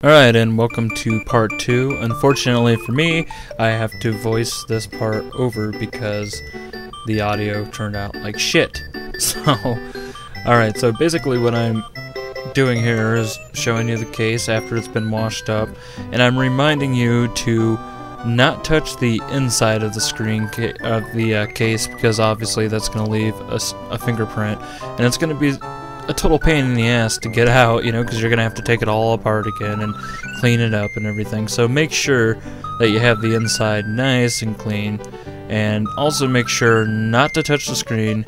Alright, and welcome to part 2. Unfortunately for me, I have to voice this part over because the audio turned out like shit. So, alright, so basically what I'm doing here is showing you the case after it's been washed up, and I'm reminding you to not touch the inside of the screen of the case, because obviously that's going to leave a fingerprint, and it's going to be a total pain in the ass to get out, you know, because you're gonna have to take it all apart again and clean it up and everything. So make sure that you have the inside nice and clean, and also make sure not to touch the screen,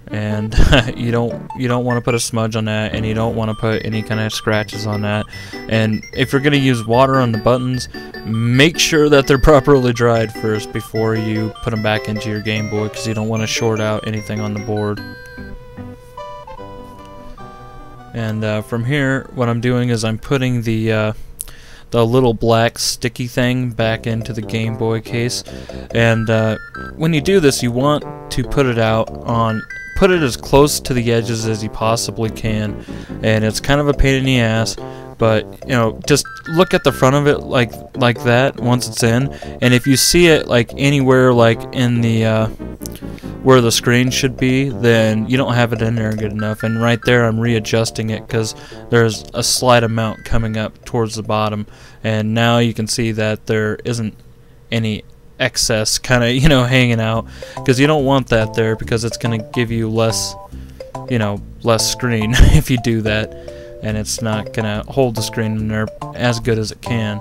and you don't want to put a smudge on that, and you don't want to put any kind of scratches on that. And if you're gonna use water on the buttons, make sure that they're properly dried first before you put them back into your Game Boy, because you don't want to short out anything on the board. And from here, what I'm doing is I'm putting the little black sticky thing back into the Game Boy case. And when you do this, you want to put it as close to the edges as you possibly can. And it's kind of a pain in the ass, but you know, just look at the front of it like that once it's in. And if you see it like anywhere like in the where the screen should be, then you don't have it in there good enough. And right there I'm readjusting it because there's a slight amount coming up towards the bottom, and now you can see that there isn't any excess kind of, you know, hanging out, because you don't want that there, because it's going to give you less, you know, less screen if you do that, and it's not going to hold the screen in there as good as it can.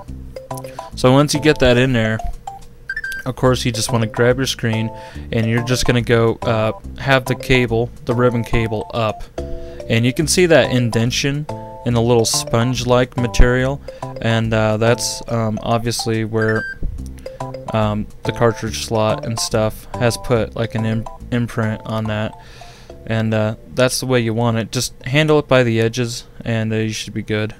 So once you get that in there, of course, you just want to grab your screen, and you're just going to go have the cable, the ribbon cable, up. And you can see that indentation in the little sponge-like material, and that's obviously where the cartridge slot and stuff has put like an imprint on that. And that's the way you want it. Just handle it by the edges, and you should be good.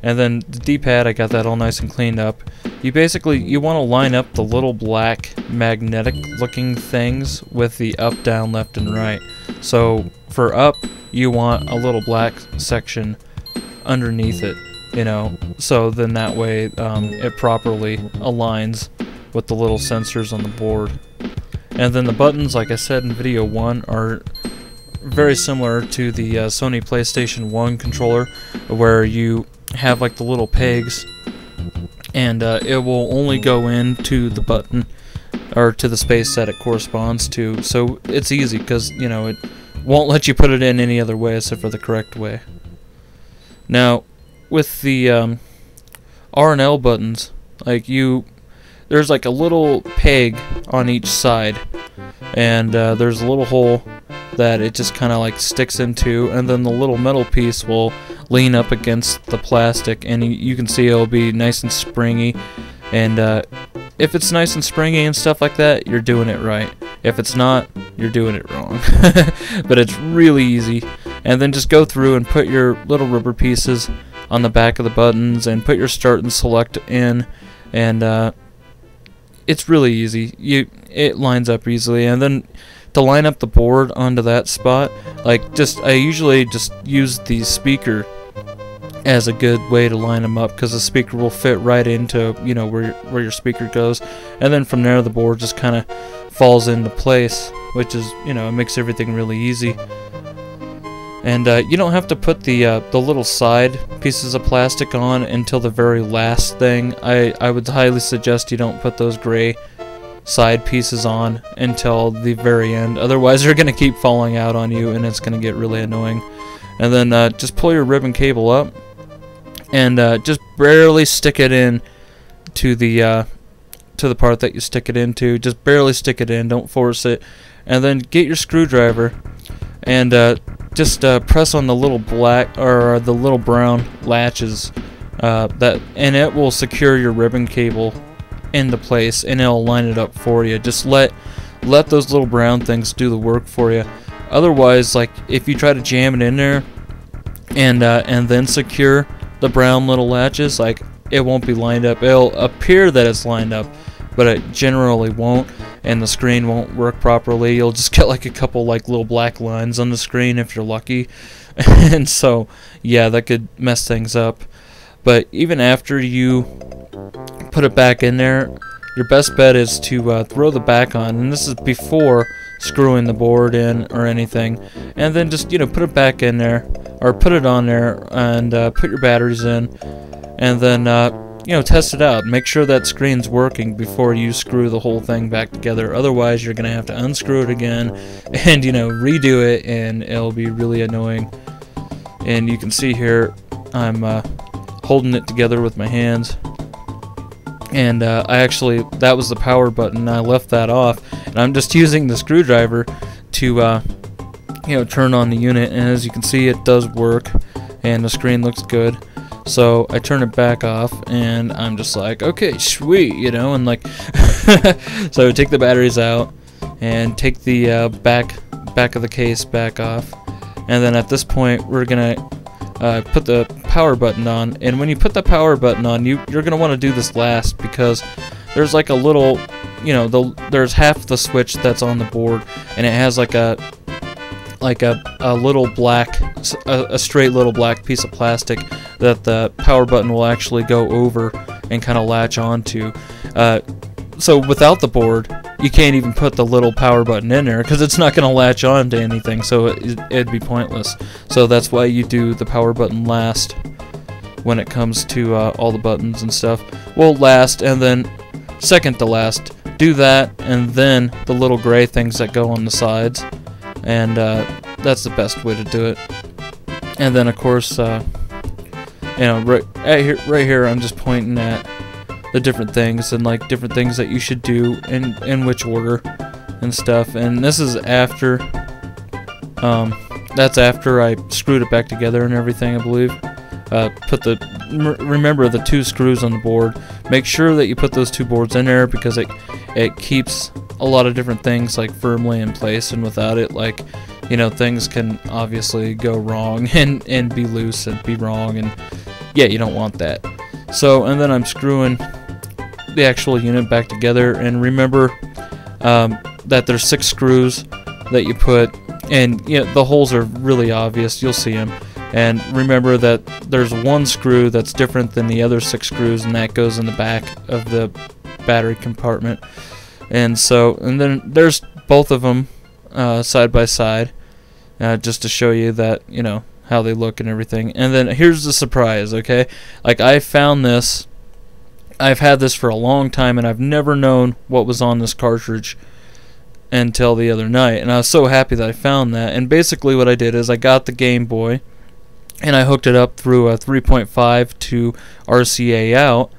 And then the D-pad, I got that all nice and cleaned up. You want to line up the little black magnetic looking things with the up, down, left, and right. So for up, you want a little black section underneath it, you know, so then that way it properly aligns with the little sensors on the board. And then the buttons, like I said in video 1, are very similar to the Sony PlayStation 1 controller, where you have like the little pegs, and it will only go into the button or to the space that it corresponds to. So it's easy, because you know, it won't let you put it in any other way except for the correct way. Now with the R and L buttons, like there's like a little peg on each side, and there's a little hole that it just kind of like sticks into, and then the little metal piece will lean up against the plastic, and you can see it'll be nice and springy. And if it's nice and springy and stuff like that, you're doing it right. If it's not, you're doing it wrong. But it's really easy. And then just go through and put your little rubber pieces on the back of the buttons, and put your start and select in, and it's really easy. It lines up easily. And then to line up the board onto that spot, like I usually just use the speaker as a good way to line them up, because the speaker will fit right into, you know, where your speaker goes, and then from there the board just kind of falls into place, which is, you know, it makes everything really easy. And you don't have to put the little side pieces of plastic on until the very last thing. I would highly suggest you don't put those gray side pieces on until the very end, otherwise they're going to keep falling out on you, and it's going to get really annoying. And then just pull your ribbon cable up, and just barely stick it in to the part that you stick it into. Just barely stick it in, don't force it. And then get your screwdriver, and just press on the little black or the little brown latches, and it will secure your ribbon cable into place, and it'll line it up for you. Just let those little brown things do the work for you. Otherwise, like if you try to jam it in there and then secure the brown little latches, like it won't be lined up. It'll appear that it's lined up, but it generally won't, and the screen won't work properly. You'll just get like a couple like little black lines on the screen if you're lucky. And so yeah, that could mess things up. But even after you put it back in there, your best bet is to throw the back on, and this is before screwing the board in or anything. And then just, you know, put it back in there, or put it on there, and put your batteries in, and then you know, test it out. Make sure that screen's working before you screw the whole thing back together. Otherwise, you're gonna have to unscrew it again and, you know, redo it, and it'll be really annoying. And you can see here, I'm holding it together with my hands. And that was the power button. I left that off, and I'm just using the screwdriver to, you know, turn on the unit. And as you can see, it does work, and the screen looks good. So I turn it back off, and I'm just like, okay, sweet, you know, and like, so take the batteries out, and take the back of the case back off, and then at this point we're gonna put the power button on. And when you put the power button on, you're gonna want to do this last, because there's like a little, you know, there's half the switch that's on the board, and it has like a little black, a straight little black piece of plastic that the power button will actually go over and kind of latch onto. So without the board, you can't even put the little power button in there, because it's not going to latch on to anything, so it'd be pointless. So that's why you do the power button last when it comes to all the buttons and stuff. Well, last, and then second to last. Do that, and then the little gray things that go on the sides. And that's the best way to do it. And then, of course, you know, right here, I'm just pointing at the different things, and like different things that you should do in which order and stuff. And this is after, that's after I screwed it back together and everything, I believe. Remember the 2 screws on the board. Make sure that you put those 2 boards in there, because it keeps a lot of different things like firmly in place, and without it, like, you know, things can obviously go wrong and be loose and be wrong, and yeah, you don't want that. So, and then I'm screwing the actual unit back together, and remember that there's 6 screws that you put, and you know, the holes are really obvious, you'll see them. And remember that there's 1 screw that's different than the other 6 screws, and that goes in the back of the battery compartment. And so, and then there's both of them side by side, just to show you that, you know, how they look and everything. And then here's the surprise, okay? Like, I found this, I've had this for a long time, and I've never known what was on this cartridge until the other night, and I was so happy that I found that. And basically what I did is I got the Game Boy, and I hooked it up through a 3.5 to RCA out,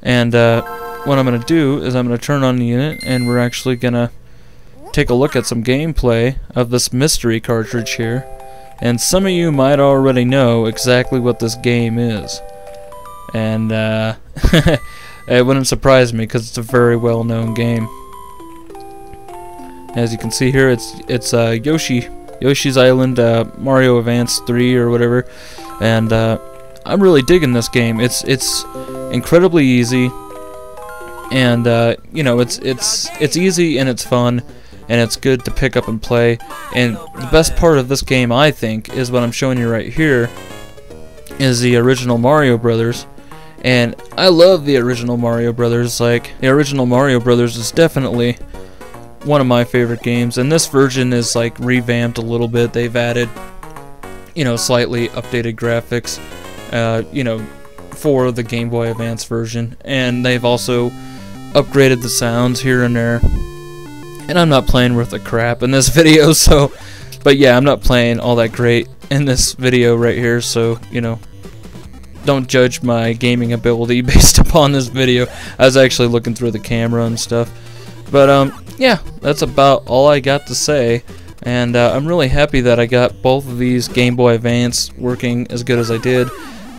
and what I'm going to do is I'm going to turn on the unit, and we're actually going to take a look at some gameplay of this mystery cartridge here. And some of you might already know exactly what this game is, and it wouldn't surprise me, because it's a very well known game. As you can see here, it's Yoshi's Island, Mario Advance 3 or whatever, and I'm really digging this game. It's incredibly easy, and you know, it's easy and it's fun, and it's good to pick up and play. And the best part of this game, I think, is what I'm showing you right here, is the original Mario Brothers. And I love the original Mario Brothers. Like, the original Mario Brothers is definitely one of my favorite games, and this version is like revamped a little bit. They've added, you know, slightly updated graphics, you know, for the Game Boy Advance version, and they've also upgraded the sounds here and there. And I'm not playing worth a crap in this video, so, but yeah, I'm not playing all that great in this video right here, so, you know, don't judge my gaming ability based upon this video. I was actually looking through the camera and stuff. But yeah, that's about all I got to say, and I'm really happy that I got both of these Game Boy Advance working as good as I did.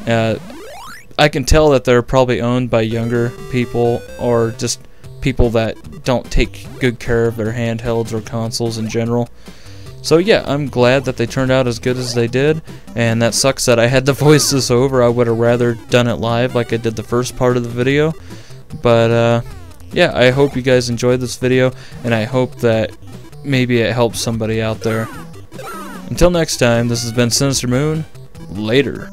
I can tell that they're probably owned by younger people, or just people that don't take good care of their handhelds or consoles in general. So yeah, I'm glad that they turned out as good as they did, and that sucks that I had to voice this over. I would have rather done it live like I did the first part of the video. But yeah, I hope you guys enjoyed this video, and I hope that maybe it helps somebody out there. Until next time, this has been Sinister Moon. Later.